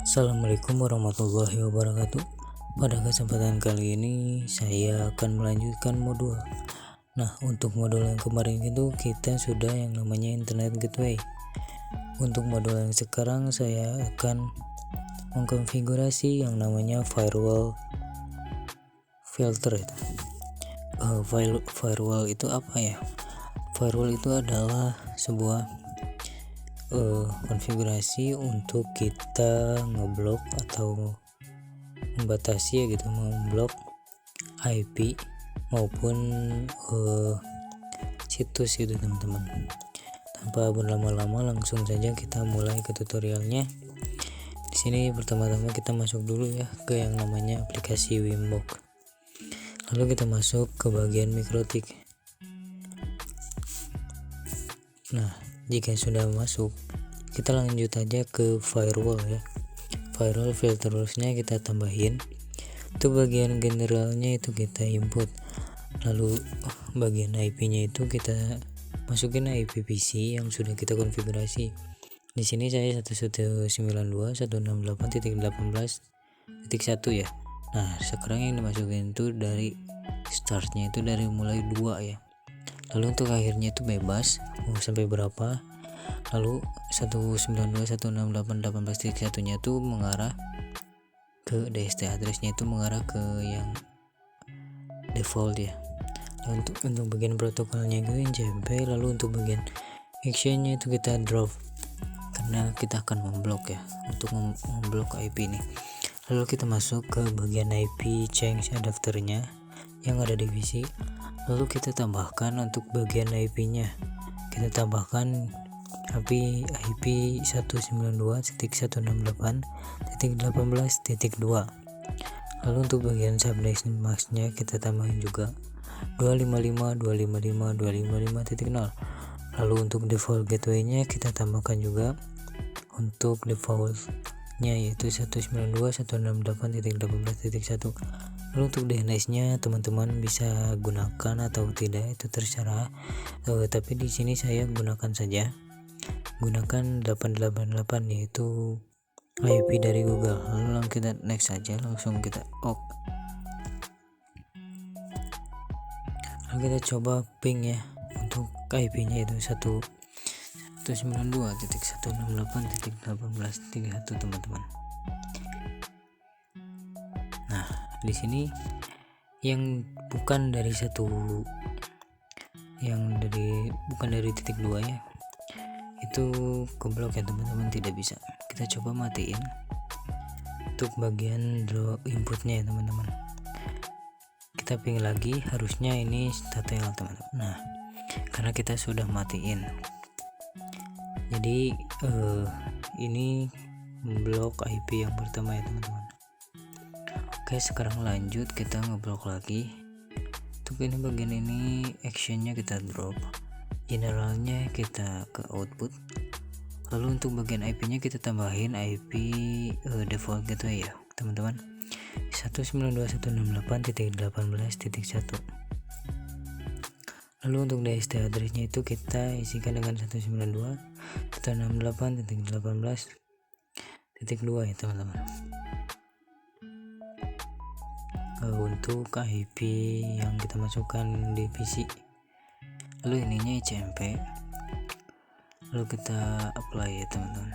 Assalamualaikum warahmatullahi wabarakatuh. Pada kesempatan kali ini saya akan melanjutkan modul. Nah, untuk modul yang kemarin itu kita sudah yang namanya Internet Gateway. Untuk modul yang sekarang saya akan mengkonfigurasi yang namanya firewall filter. Firewall itu apa ya? Firewall itu adalah sebuah konfigurasi untuk kita ngeblok atau membatasi ya gitu, memblok IP maupun situs gitu teman-teman. Tanpa berlama-lama langsung saja kita mulai ke tutorialnya. Di sini pertama-tama kita masuk dulu ya ke yang namanya aplikasi Wimbok. Lalu kita masuk ke bagian mikrotik. Nah, jika sudah masuk, kita lanjut aja ke firewall ya. Firewall filtersnya kita tambahin. Itu bagian generalnya itu kita input. Lalu bagian IP-nya itu kita masukin IP PC yang sudah kita konfigurasi. Di sini saya 192.168.18.1 ya. Nah, sekarang yang dimasukin itu dari startnya itu dari mulai 2 ya. Lalu untuk akhirnya itu bebas mau sampai berapa. Lalu 192.168.18.1 nya itu mengarah ke DST address-nya itu mengarah ke yang default ya. Lalu untuk bagian protokolnya itu NCMP. Lalu untuk bagian action-nya itu kita drop karena kita akan memblok ya, untuk memblok IP ini. Lalu kita masuk ke bagian IP change adapternya yang ada di PC. Lalu kita tambahkan untuk bagian IP-nya, kita tambahkan IP 192.168.18.2. Lalu untuk bagian subnet masknya kita tambahin juga 255.255.255.0. Lalu untuk default gateway-nya kita tambahkan juga untuk default-nya yaitu 192.168.18.1. Lalu untuk DNS-nya teman-teman bisa gunakan atau tidak itu terserah. Tapi di sini saya gunakan 888 yaitu IP dari Google. Lalu kita next saja, langsung kita OK. Lalu kita coba ping ya. Untuk IP-nya itu 192.168.18.31 teman-teman. Nah, di sini yang bukan dari titik 2 ya, itu keblok ya teman-teman, tidak bisa. Kita coba matiin untuk bagian draw inputnya ya teman-teman. Kita ping lagi, harusnya ini statel teman-teman. Nah, karena kita sudah matiin, jadi ini memblok IP yang pertama ya teman-teman. Oke, sekarang lanjut kita ngeblok lagi. Untuk ini bagian ini actionnya kita drop, generalnya kita ke output. Lalu untuk bagian IP-nya kita tambahin IP default gateway ya teman-teman, 192.168.18.1. Lalu untuk DST address-nya itu kita isikan dengan 192.168.18.2 ya teman-teman. Untuk IP yang kita masukkan di PC. Lalu ininya CMP. Lalu kita apply ya teman-teman.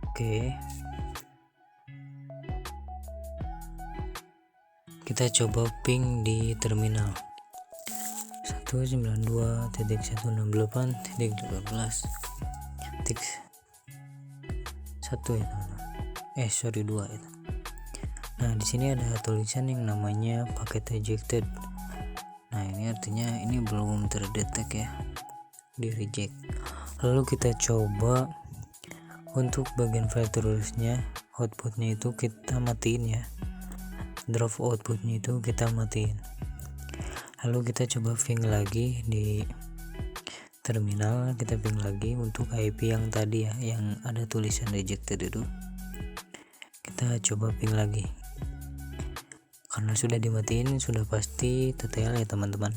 Oke, kita coba ping di terminal 192.168.18.1 ya teman-teman. 2 itu. Nah, di sini ada tulisan yang namanya paket ejected. Nah, ini artinya ini belum terdetek ya, di reject. Lalu kita coba untuk bagian filtersnya, outputnya itu kita matiin ya, drop outputnya itu kita matiin. Lalu kita coba ping lagi di terminal, kita ping lagi untuk IP yang tadi ya, yang ada tulisan rejected itu. Kita coba ping lagi. Karena sudah dimatiin, sudah pasti TTL ya teman-teman.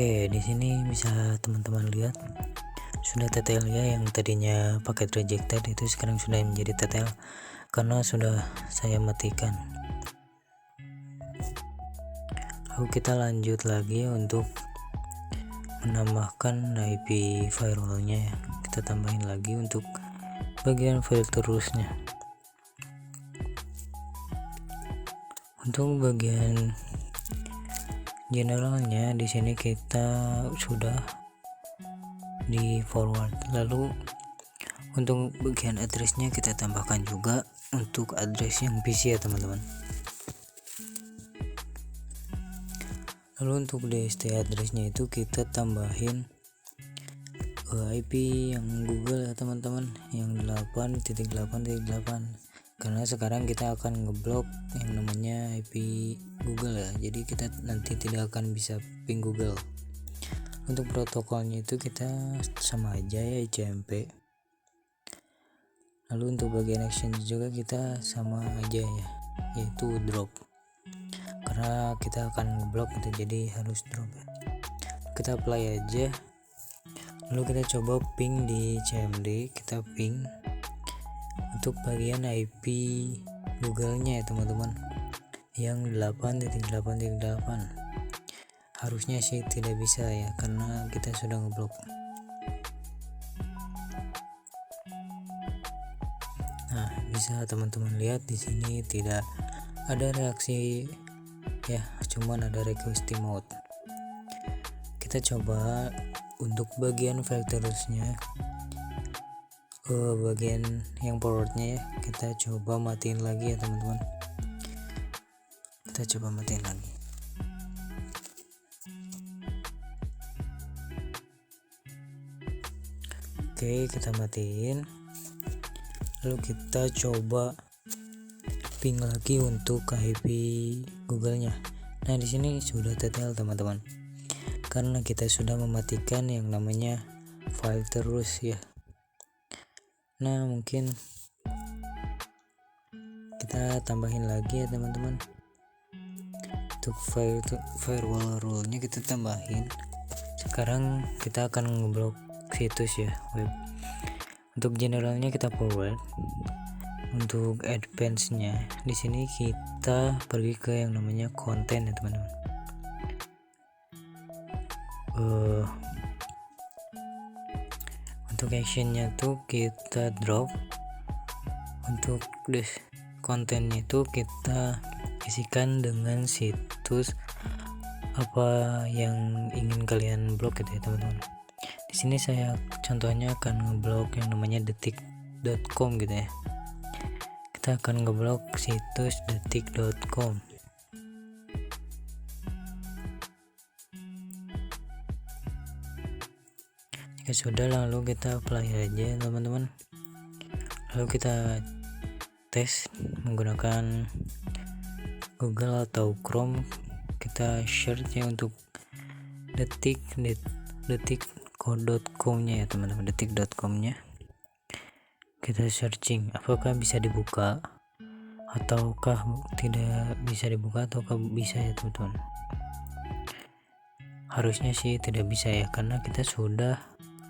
Oke, di sini bisa teman-teman lihat sudah TTL ya, yang tadinya paket rejected itu sekarang sudah menjadi TTL karena sudah saya matikan. Lalu kita lanjut lagi untuk menambahkan IP firewallnya ya. Kita tambahin lagi untuk bagian filterusnya. Untuk bagian generalnya di sini kita sudah di forward. Lalu untuk bagian addressnya kita tambahkan juga untuk address yang PC ya teman-teman. Lalu untuk DST addressnya itu kita tambahin IP yang Google ya teman-teman, yang 8.8.8, karena sekarang kita akan ngeblok yang namanya IP Google ya, jadi kita nanti tidak akan bisa ping Google. Untuk protokolnya itu kita sama aja ya, ICMP. Lalu untuk bagian exchange juga kita sama aja ya, yaitu drop, karena kita akan ngeblok gitu, jadi harus drop ya. Kita apply aja. Lalu kita coba ping di CMD, kita ping untuk bagian IP Google-nya ya teman-teman, yang 8.8.8. Harusnya sih tidak bisa ya, karena kita sudah ngeblok. Nah, bisa teman-teman lihat di sini tidak ada reaksi ya, cuman ada request mode. Kita coba untuk bagian filtersnya, bagian yang forwardnya ya, kita coba matiin lagi ya teman-teman. Kita coba matiin lagi. Oke, kita matiin. Lalu kita coba ping lagi untuk IP Google-nya. Nah, di sini sudah TTL teman-teman, karena kita sudah mematikan yang namanya filterus ya. Nah, mungkin kita tambahin lagi ya teman-teman. Untuk firewall rule-nya kita tambahin. Sekarang kita akan ngeblok situs ya, web. Untuk generalnya kita forward. Untuk advance-nya di sini kita pergi ke yang namanya konten ya teman-teman. Untuk actionnya tuh kita drop. Untuk kontennya itu kita isikan dengan situs apa yang ingin kalian blok gitu ya teman-teman. Di sini saya contohnya akan ngeblok yang namanya detik.com gitu ya. Kita akan ngeblok situs detik.com. Jika sudah, lalu kita apply aja teman-teman. Lalu kita tes menggunakan Google atau Chrome. Kita search-nya untuk detik.com nya ya teman-teman, detik.com nya. Kita searching apakah bisa dibuka ataukah tidak bisa dibuka, ataukah bisa ya teman-teman. Harusnya sih tidak bisa ya, karena kita sudah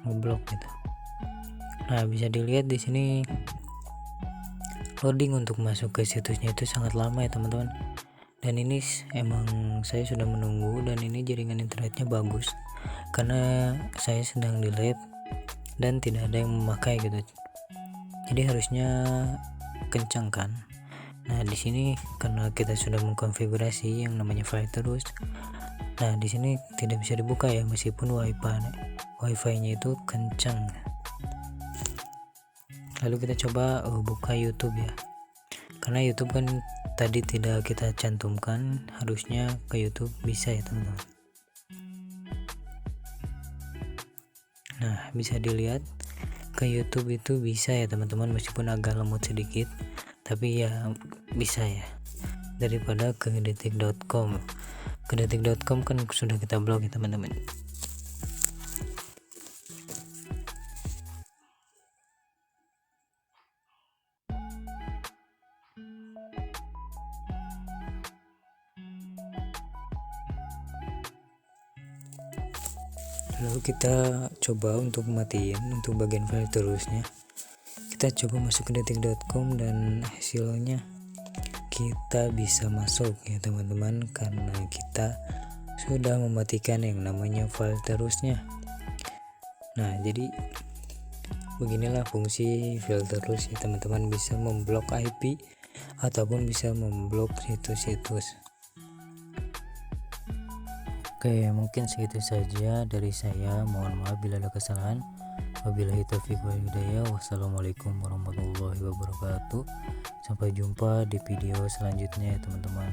ngeblok gitu. Nah, bisa dilihat di sini loading untuk masuk ke situsnya itu sangat lama ya teman-teman. Dan ini emang saya sudah menunggu, dan ini jaringan internetnya bagus karena saya sedang di lab dan tidak ada yang memakai gitu. Jadi harusnya kencang kan. Nah, di sini karena kita sudah mengkonfigurasi yang namanya filterus. Nah, di sini tidak bisa dibuka ya, meskipun wifi-nya itu kencang. Lalu kita coba buka YouTube ya, karena YouTube kan tadi tidak kita cantumkan, harusnya ke YouTube bisa ya teman-teman. Nah, bisa dilihat ke YouTube itu bisa ya teman-teman, meskipun agak lemot sedikit, tapi ya bisa ya, daripada ke detik.com. Ke detik.com kan sudah kita blok ya teman-teman. Lalu kita coba untuk matiin untuk bagian file terusnya. Kita coba masuk ke detik.com dan hasilnya kita bisa masuk ya teman-teman, karena kita sudah mematikan yang namanya file terusnya. Nah, jadi beginilah fungsi file terus ya teman-teman, bisa memblok IP ataupun bisa memblok situs-situs. Oke, mungkin segitu saja dari saya. Mohon maaf bila ada kesalahan. Wabillahi taufiq wal hidayah. Wassalamualaikum warahmatullahi wabarakatuh. Sampai jumpa di video selanjutnya ya teman-teman.